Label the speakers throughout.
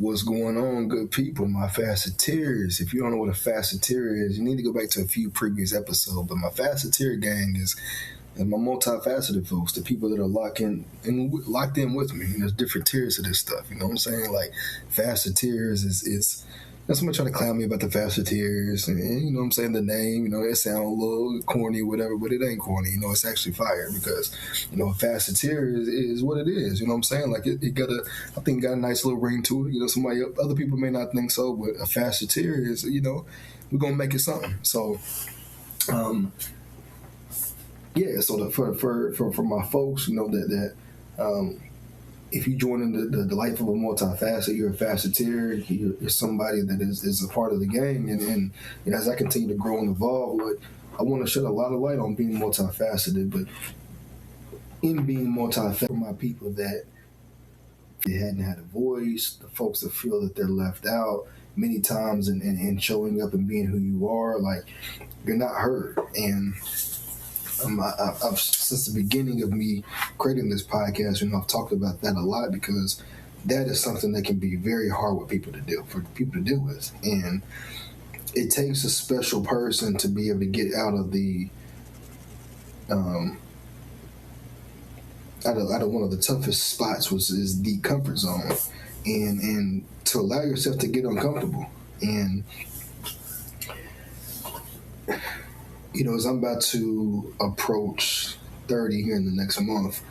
Speaker 1: What's going on, good people? My faceteers. If you don't know what a faceteer is, you need to go back to a few previous episodes. But my faceteer gang is my multifaceted folks, the people that are locked in with me. And there's different tiers of this stuff. You know what I'm saying? Like faceteers is somebody trying to clown me about the faceteers, and you know what I'm saying, the name, it sounds a little corny, whatever, but it ain't corny. It's actually fire because, a faceteer is what it is. You know what I'm saying? Like it got I think it got a nice little ring to it. Other people may not think so, but a faceteer is, we're gonna make it something. So, yeah. So for my folks, that if you join in the life of a multifaceted, you're a faceteer, you're somebody that is a part of the gang. And as I continue to grow and evolve, I want to shed a lot of light on being multifaceted, but in being multifaceted, for my people that they hadn't had a voice, the folks that feel that they're left out many times in showing up and being who you are, like you're not heard. And I've since the beginning of me creating this podcast, I've talked about that a lot because that is something that can be very hard for people to deal with, and it takes a special person to be able to get out of the out of one of the toughest spots, which is the comfort zone, and to allow yourself to get uncomfortable. And as I'm about to approach 30 here in the next month,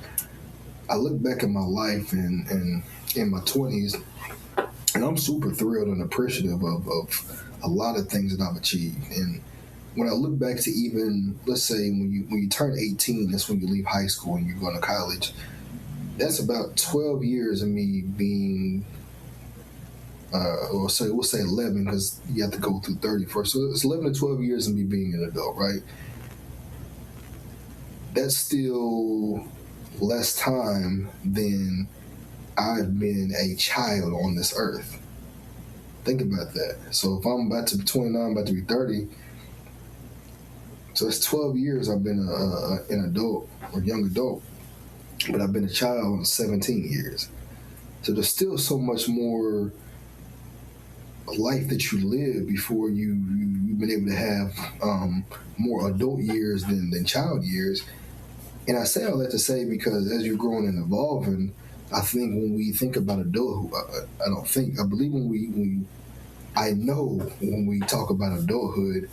Speaker 1: I look back at my life and in my 20s, and I'm super thrilled and appreciative of a lot of things that I've achieved. And when I look back to even, let's say, when you turn 18, that's when you leave high school and you're going to college, that's about 12 years of me being, we'll say 11 because you have to go through 30 first. So it's 11 to 12 years of me being an adult, right? That's still less time than I've been a child on this earth. Think about that. So if I'm about to be 29, about to be 30, so it's 12 years I've been an adult or young adult, but I've been a child 17 years. So there's still so much more life that you live before you've been able to have more adult years than child years. And I say all that to say because as you're growing and evolving, I think when we think about adulthood, I know when we talk about adulthood,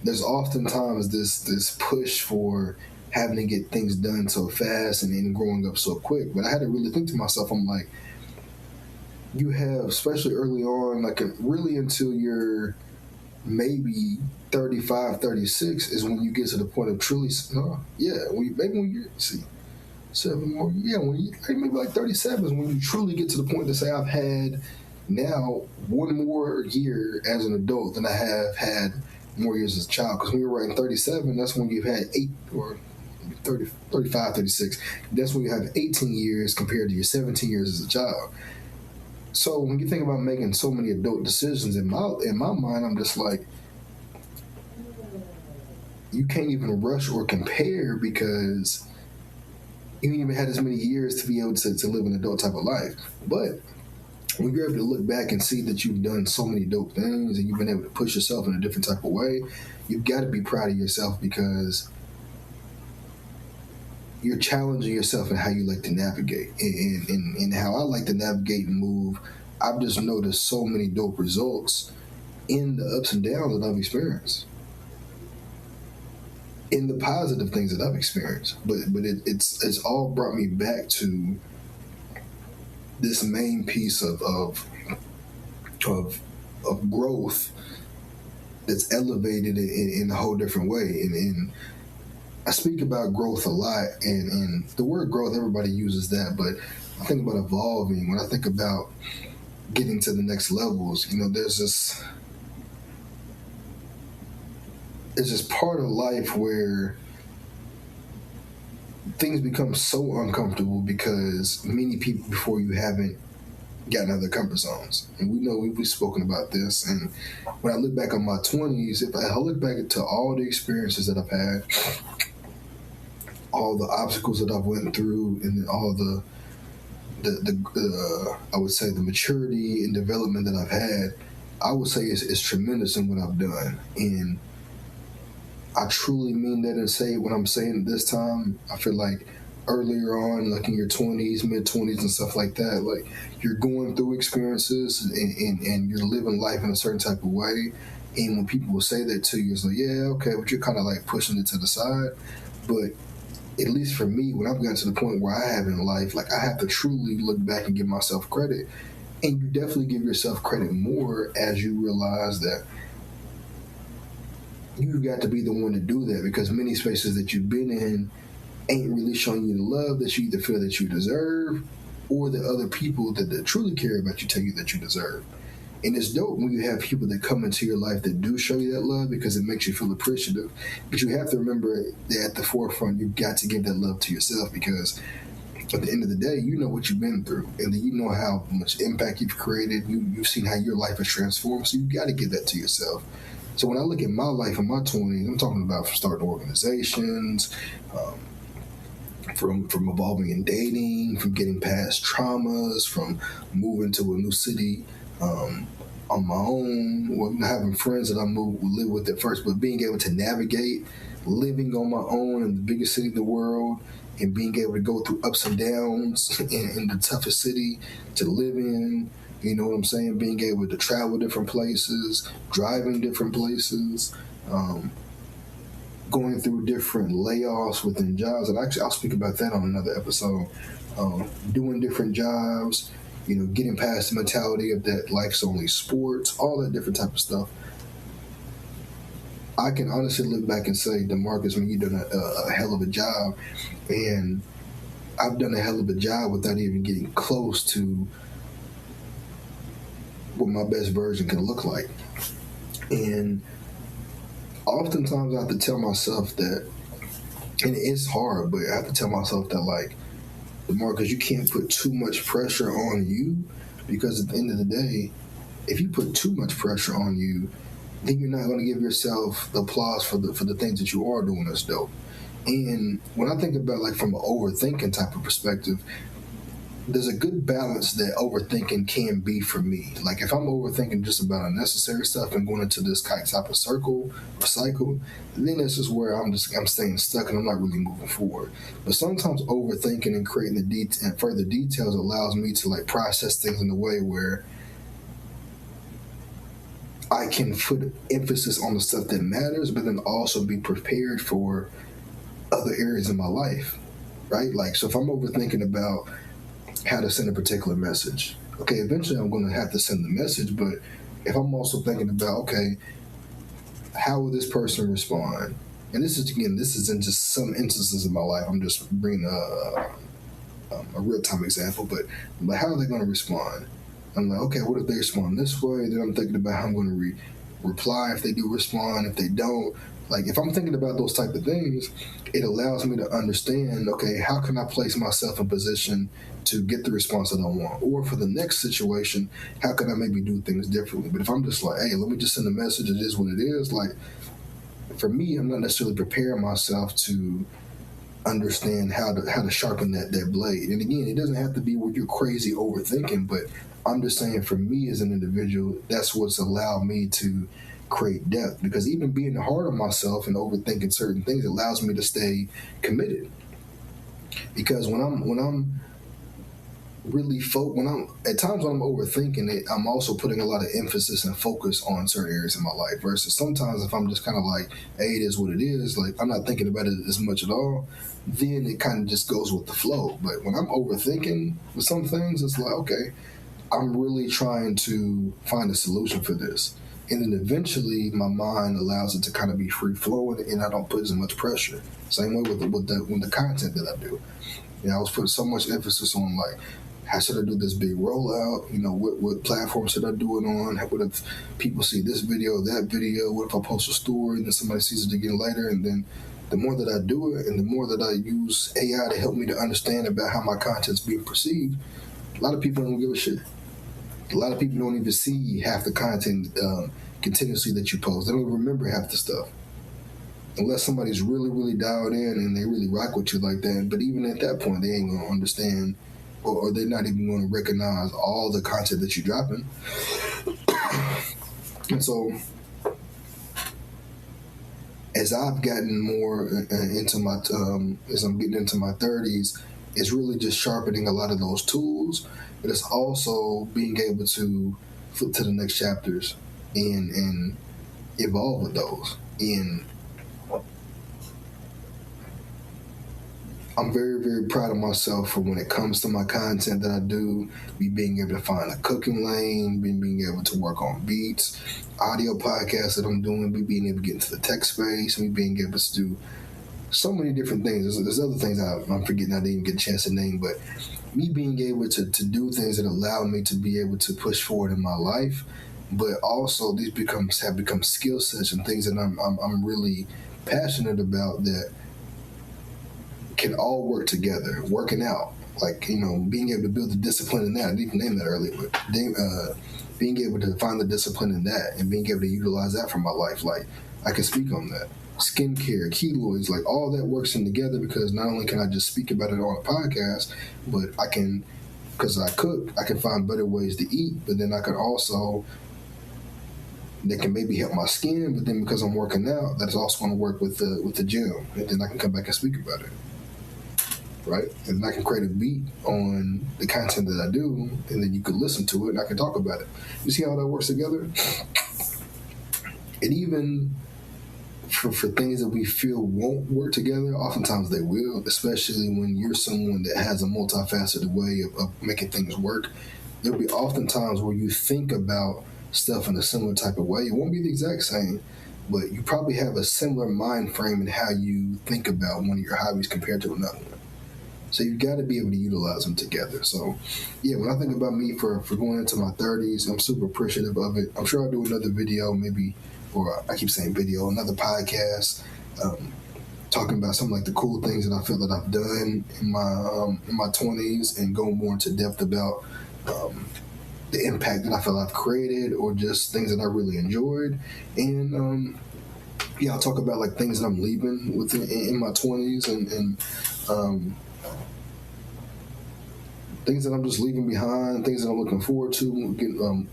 Speaker 1: there's oftentimes this push for having to get things done so fast and then growing up so quick. But I had to really think to myself, I'm like, you have, especially early on, like really until you're maybe 35, 36 is when you get to the point of truly, when you see 7 more, maybe like 37 is when you truly get to the point to say, I've had now one more year as an adult than I have had more years as a child. Because when you're writing 37, that's when you've had 8 or 30, 35, 36. That's when you have 18 years compared to your 17 years as a child. So when you think about making so many adult decisions, in my mind, I'm just like, you can't even rush or compare because you ain't even had as many years to be able to live an adult type of life. But when you're able to look back and see that you've done so many dope things and you've been able to push yourself in a different type of way, you've got to be proud of yourself because you're challenging yourself in how you like to navigate. And how I like to navigate and move, I've just noticed so many dope results in the ups and downs that I've experienced. In the positive things that I've experienced. But it's all brought me back to this main piece of growth that's elevated in a whole different way. And I speak about growth a lot, and the word growth, everybody uses that, but I think about evolving. When I think about getting to the next levels, there's this part of life where things become so uncomfortable because many people before you haven't gotten out of their comfort zones. And we know we've spoken about this. And when I look back on my 20s, if I look back to all the experiences that I've had, all the obstacles that I've went through, and all the I would say the maturity and development that I've had, I would say is tremendous in what I've done. And I truly mean that and say when I'm saying this time, I feel like earlier on, like in your 20s, mid 20s and stuff like that, like you're going through experiences and you're living life in a certain type of way. And when people will say that to you, it's like, yeah, okay, but you're kind of like pushing it to the side. But at least for me, when I've gotten to the point where I have in life, like I have to truly look back and give myself credit. And you definitely give yourself credit more as you realize that you've got to be the one to do that, because many spaces that you've been in ain't really showing you the love that you either feel that you deserve or the other people that truly care about you tell you that you deserve. And it's dope when you have people that come into your life that do show you that love, because it makes you feel appreciative. But you have to remember that at the forefront, you've got to give that love to yourself, because at the end of the day, you know what you've been through, and then you know how much impact you've created. You've seen how your life has transformed, so you got to give that to yourself. So when I look at my life in my 20s, I'm talking about from starting organizations, from evolving in dating, from getting past traumas, from moving to a new city on my own, well, having friends that I live with at first, but being able to navigate living on my own in the biggest city in the world, and being able to go through ups and downs in the toughest city to live in. You know what I'm saying? Being able to travel different places, driving different places, going through different layoffs within jobs. And actually, I'll speak about that on another episode. Doing different jobs, you know, getting past the mentality of that life's only sports, all that different type of stuff. I can honestly look back and say, DeMarcus, when you've done a hell of a job, and I've done a hell of a job without even getting close to what my best version can look like. And oftentimes I have to tell myself that, and it's hard, but I have to tell myself that, like, DeMarcus, you can't put too much pressure on you, because at the end of the day, if you put too much pressure on you, then you're not going to give yourself the applause for the things that you are doing that's dope. And when I think about, like, from an overthinking type of perspective, there's a good balance that overthinking can be for me. Like, if I'm overthinking just about unnecessary stuff and going into this type of circle or cycle, then this is where I'm staying stuck and I'm not really moving forward. But sometimes overthinking and creating and further details allows me to, like, process things in a way where I can put emphasis on the stuff that matters, but then also be prepared for other areas in my life, right? Like, so if I'm overthinking about how to send a particular message, okay, eventually I'm going to have to send the message, but if I'm also thinking about, okay, how will this person respond? And this is in just some instances of my life. I'm just bringing a real-time example, but how are they going to respond? I'm like, okay, what if they respond this way? Then I'm thinking about how I'm going to reply if they do respond. If they don't, like, if I'm thinking about those type of things, it allows me to understand, okay, how can I place myself in position to get the response that I want? Or for the next situation, how can I maybe do things differently? But if I'm just like, hey, let me just send a message, it is what it is, like, for me, I'm not necessarily preparing myself to understand how to sharpen that blade. And again, it doesn't have to be where you're crazy overthinking, but I'm just saying, for me as an individual, that's what's allowed me to create depth. Because even being hard on myself and overthinking certain things allows me to stay committed. Because when I'm really when I'm at times when I'm overthinking it, I'm also putting a lot of emphasis and focus on certain areas in my life. Versus sometimes if I'm just kind of like, hey, it is what it is, like I'm not thinking about it as much at all, then it kind of just goes with the flow. But when I'm overthinking with some things, it's like, okay, I'm really trying to find a solution for this. And then eventually my mind allows it to kind of be free flowing, and I don't put as much pressure. Same way with the content that I do. You know, I was putting so much emphasis on, like, how should I do this big rollout? You know, what platform should I do it on? What if people see this video, that video? What if I post a story and then somebody sees it again later? And then the more that I do it and the more that I use AI to help me to understand about how my content's being perceived, a lot of people don't give a shit. A lot of people don't even see half the content continuously that you post. They don't even remember half the stuff. Unless somebody's really, really dialed in and they really rock with you like that. But even at that point, they ain't going to understand or they're not even going to recognize all the content that you're dropping. And so, as I've gotten more into my, as I'm getting into my 30s, it's really just sharpening a lot of those tools, but it's also being able to flip to the next chapters and evolve with those. And I'm very, very proud of myself for when it comes to my content that I do, me being able to find a cooking lane, being able to work on beats, audio podcasts that I'm doing, me being able to get into the tech space, me being able to do so many different things. There's other things I'm forgetting I didn't even get a chance to name, but me being able to do things that allow me to be able to push forward in my life, but also these have become skill sets and things that I'm really passionate about that can all work together. Working out, like, being able to build the discipline in that. I didn't name that earlier, but being able to find the discipline in that and being able to utilize that for my life, like, I can speak on that. Skincare, keloids, like, all that works in together, because not only can I just speak about it on a podcast, but I can, because I cook, I can find better ways to eat, but then I can also, that can maybe help my skin, but then because I'm working out, that's also going to work with the gym, and then I can come back and speak about it. Right? And I can create a beat on the content that I do, and then you can listen to it and I can talk about it. You see how that works together? And even for things that we feel won't work together, oftentimes they will, especially when you're someone that has a multifaceted way of making things work. There'll be often times where you think about stuff in a similar type of way. It won't be the exact same, but you probably have a similar mind frame in how you think about one of your hobbies compared to another one. So you've got to be able to utilize them together. So, yeah, when I think about me for going into my 30s, I'm super appreciative of it. I'm sure I'll do another video, maybe, or I keep saying video, another podcast, talking about some like the cool things that I feel that I've done in my 20s, and go more into depth about the impact that I feel I've created, or just things that I really enjoyed. And I'll talk about like things that I'm leaving in my 20s, and things that I'm just leaving behind, things that I'm looking forward to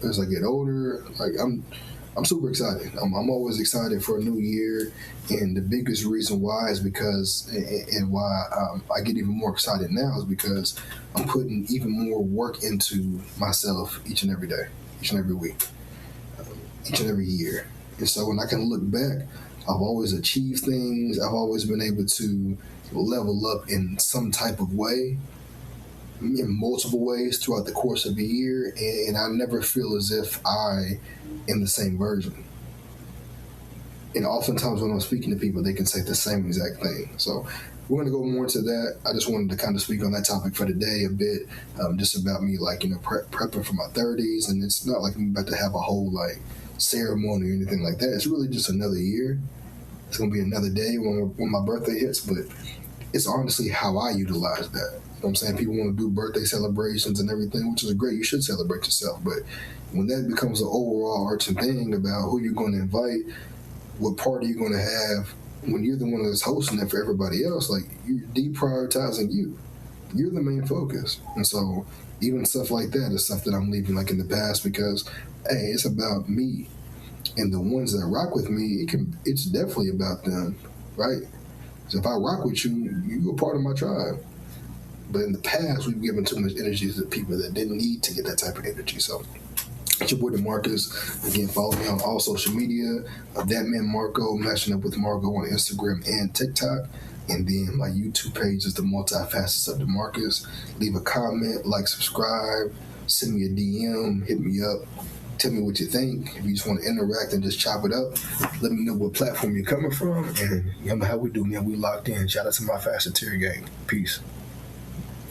Speaker 1: as I get older. Like, I'm super excited. I'm always excited for a new year, and the biggest reason why is because, and why I get even more excited now, is because I'm putting even more work into myself each and every day, each and every week, each and every year. And so when I can look back, I've always achieved things. I've always been able to level up in some type of way, in multiple ways throughout the course of a year, and I never feel as if I am the same version. And oftentimes when I'm speaking to people, they can say the same exact thing. So we're going to go more into that. I just wanted to kind of speak on that topic for today a bit, just about me, like, prepping for my 30s. And it's not like I'm about to have a whole like ceremony or anything like that. It's really just another year. It's going to be another day when my birthday hits, but it's honestly how I utilize that. You know what I'm saying? People want to do birthday celebrations and everything, which is great. You should celebrate yourself. But when that becomes an overall arching thing about who you're going to invite, what party you're going to have, when you're the one that's hosting it for everybody else, like, you're deprioritizing you. You're the main focus. And so even stuff like that is stuff that I'm leaving like in the past, because, hey, it's about me. And the ones that rock with me, it's definitely about them, right? So if I rock with you, you're a part of my tribe. But in the past, we've given too much energy to the people that didn't need to get that type of energy. So it's your boy DeMarcus. Again, follow me on all social media. That Man Marco, matching up with Marco on Instagram and TikTok. And then my YouTube page is The Multifacets of DeMarcus. Leave a comment, like, subscribe, send me a DM, hit me up. Tell me what you think. If you just want to interact and just chop it up, let me know what platform you're coming from. And you know how we do, man. We locked in. Shout out to my Fashioneer gang. Peace.